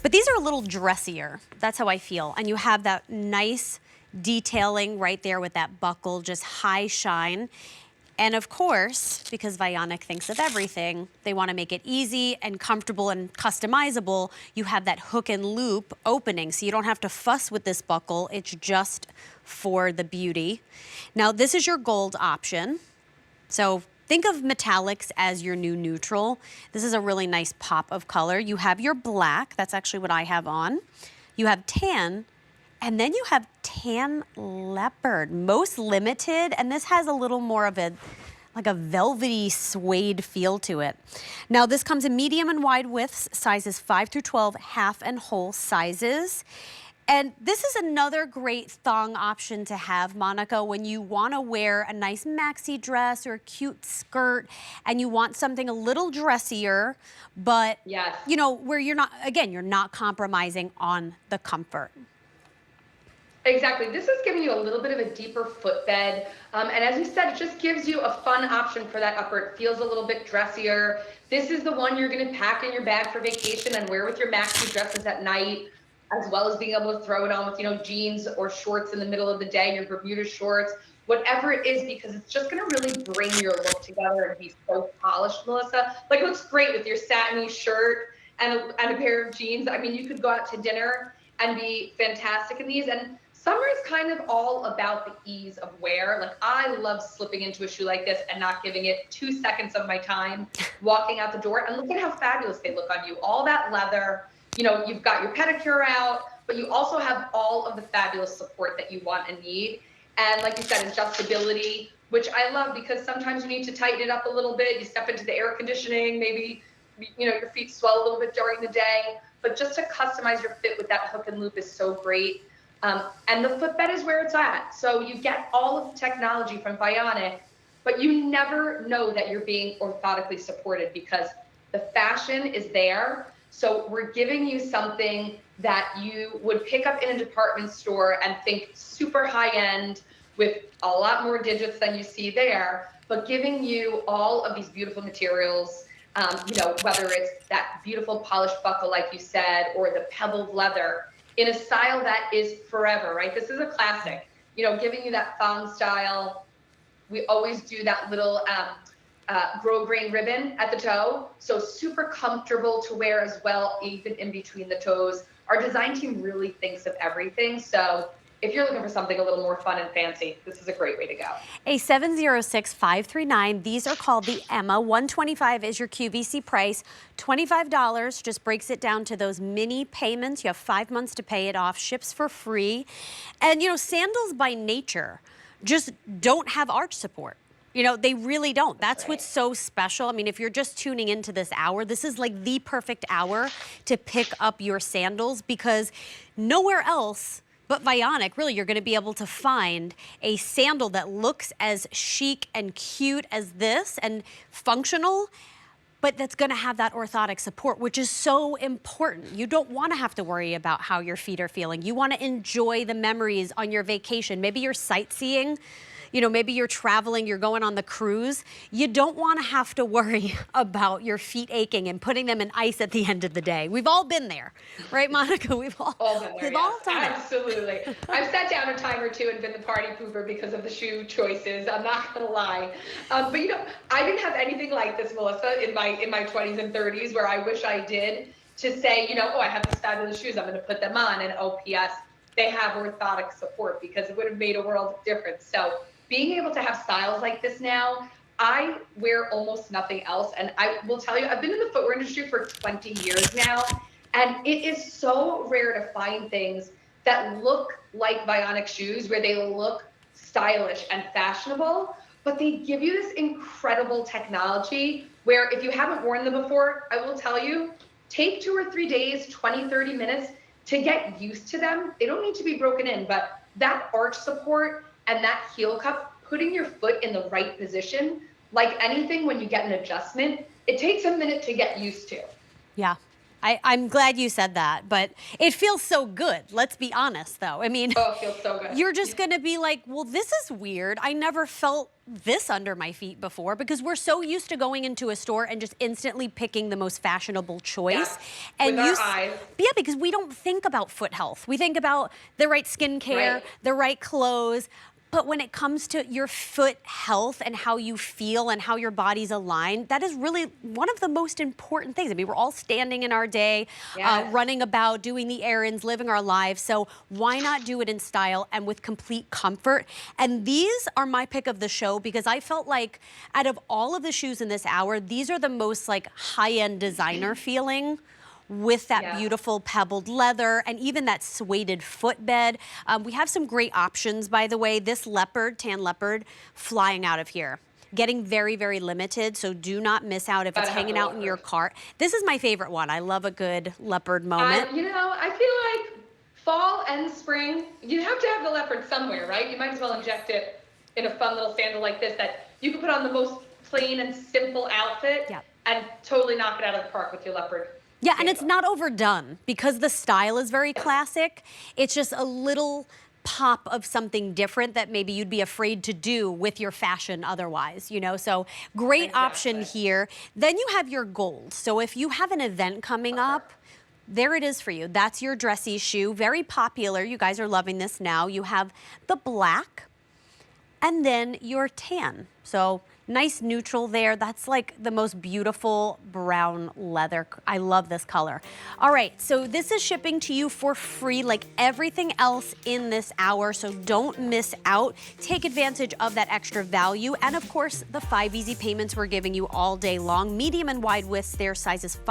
But these are a little dressier. That's how I feel. And you have that nice detailing right there with that buckle, just high shine. And of course, because Vionic thinks of everything, they want to make it easy and comfortable and customizable. You have that hook and loop opening, so you don't have to fuss with this buckle. It's just for the beauty. Now, this is your gold option. So think of metallics as your new neutral. This is a really nice pop of color. You have your black. That's actually what I have on. You have tan. And then you have tan leopard, most limited, and this has a little more of a, like a velvety suede feel to it. Now this comes in medium and wide widths, sizes 5 through 12, half and whole sizes. And this is another great thong option to have, Monica, when you want to wear a nice maxi dress or a cute skirt and you want something a little dressier, but Yes. you know, where you're not, again, you're not compromising on the comfort. Exactly. This is giving you a little bit of a deeper footbed. And as you said, it just gives you a fun option for that upper. It feels a little bit dressier. This is the one you're going to pack in your bag for vacation and wear with your maxi dresses at night, as well as being able to throw it on with, you know, jeans or shorts in the middle of the day, your Bermuda shorts, whatever it is, because it's just going to really bring your look together and be so polished, Melissa. Like, it looks great with your satiny shirt and a pair of jeans. I mean, you could go out to dinner and be fantastic in these. And summer is kind of all about the ease of wear. Like, I love slipping into a shoe like this and not giving it 2 seconds of my time walking out the door. And look at how fabulous they look on you. All that leather, you know, you've got your pedicure out, but you also have all of the fabulous support that you want and need. And like you said, adjustability, which I love, because sometimes you need to tighten it up a little bit. You step into the air conditioning, maybe, you know, your feet swell a little bit during the day. But just to customize your fit with that hook and loop is so great. And the footbed is where it's at. So you get all of the technology from Vionic, but you never know that you're being orthotically supported because the fashion is there. So we're giving you something that you would pick up in a department store and think super high end with a lot more digits than you see there, but giving you all of these beautiful materials, you know, whether it's that beautiful polished buckle, like you said, or the pebbled leather, in a style that is forever, right? This is a classic, you know, giving you that thong style. We always do that little grosgrain ribbon at the toe. So super comfortable to wear as well, even in between the toes. Our design team really thinks of everything. So if you're looking for something a little more fun and fancy, this is a great way to go. A706539. These are called the Emma. $125 is your QVC price. $25 just breaks it down to those mini payments. You have 5 months to pay it off. Ships for free. And, you know, sandals by nature just don't have arch support. You know, they really don't. That's what's so special. I mean, if you're just tuning into this hour, this is like the perfect hour to pick up your sandals, because nowhere else but Vionic, really, you're going to be able to find a sandal that looks as chic and cute as this and functional, but that's going to have that orthotic support, which is so important. You don't want to have to worry about how your feet are feeling. You want to enjoy the memories on your vacation. Maybe you're sightseeing. You know, maybe you're traveling, you're going on the cruise. You don't want to have to worry about your feet aching and putting them in ice at the end of the day. We've all been there, right, Monica? We've all been there, we've all done it. Absolutely. I've sat down a time or two and been the party pooper because of the shoe choices. I'm not gonna lie, but you know, I didn't have anything like this, Melissa, in my 20s and 30s, where I wish I did, to say, you know, oh, I have these fabulous shoes, I'm gonna put them on, and oh, P.S., they have orthotic support, because it would have made a world of difference. So being able to have styles like this now, I wear almost nothing else. And I will tell you, I've been in the footwear industry for 20 years now, and it is so rare to find things that look like Vionic shoes, where they look stylish and fashionable, but they give you this incredible technology where if you haven't worn them before, I will tell you, take 2 or 3 days, 20, 30 minutes to get used to them. They don't need to be broken in, but that arch support and that heel cup, putting your foot in the right position, like anything when you get an adjustment, it takes a minute to get used to. Yeah. I'm glad you said that, but it feels so good. Let's be honest, though. I mean, Oh, it feels so good. you're just going to be like, well, this is weird. I never felt this under my feet before, because we're so used to going into a store and just instantly picking the most fashionable choice. Yeah, And with our eyes. Yeah, because we don't think about foot health. We think about the right skincare, Right. the right clothes. But when it comes to your foot health and how you feel and how your body's aligned, that is really one of the most important things. I mean, we're all standing in our day, Yes. running about, doing the errands, living our lives. So why not do it in style and with complete comfort? And these are my pick of the show, because I felt like out of all of the shoes in this hour, these are the most like high-end designer feeling, with that Yeah. beautiful pebbled leather and even that suede footbed. We have some great options, by the way. This leopard, tan leopard, flying out of here. Getting very, very limited, so do not miss out if it's Gotta have hanging the out in your leopard. cart. This is my favorite one. I love a good leopard moment. I feel like fall and spring, you have to have the leopard somewhere, right? You might as well inject it in a fun little sandal like this that you can put on the most plain and simple outfit Yep. and totally knock it out of the park with your leopard. Yeah, and it's sandal. not overdone because the style is very classic. It's just a little pop of something different that maybe you'd be afraid to do with your fashion otherwise, you know? So great option Exactly. here. Then you have your gold. So if you have an event coming up, there it is for you. That's your dressy shoe. Very popular. You guys are loving this now. You have the black and then your tan. So nice neutral there. That's like the most beautiful brown leather. I love this color. All right, so this is shipping to you for free like everything else in this hour, so don't miss out. Take advantage of that extra value. And of course, the 5 easy payments we're giving you all day long. Medium and wide widths there, sizes 5